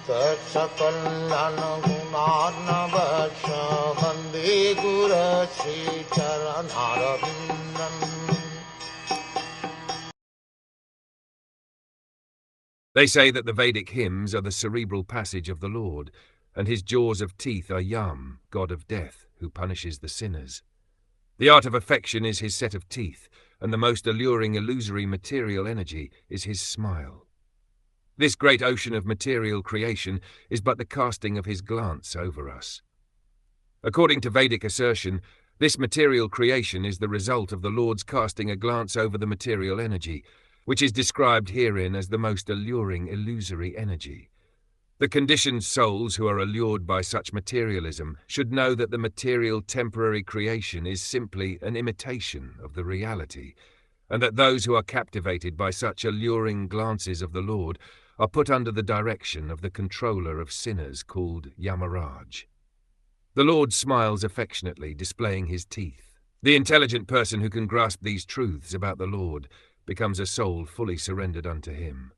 Sakal Gunar Vande Guru Sri Charanarabindan. They say that the Vedic hymns are the cerebral passage of the Lord, and his jaws of teeth are Yam, god of death, who punishes the sinners. The art of affection is his set of teeth, and the most alluring illusory material energy is his smile. This great ocean of material creation is but the casting of his glance over us. According to Vedic assertion, this material creation is the result of the Lord's casting a glance over the material energy, which is described herein as the most alluring illusory energy. The conditioned souls who are allured by such materialism should know that the material temporary creation is simply an imitation of the reality, and that those who are captivated by such alluring glances of the Lord are put under the direction of the controller of sinners called Yamaraj. The Lord smiles affectionately, displaying his teeth. The intelligent person who can grasp these truths about the Lord becomes a soul fully surrendered unto him.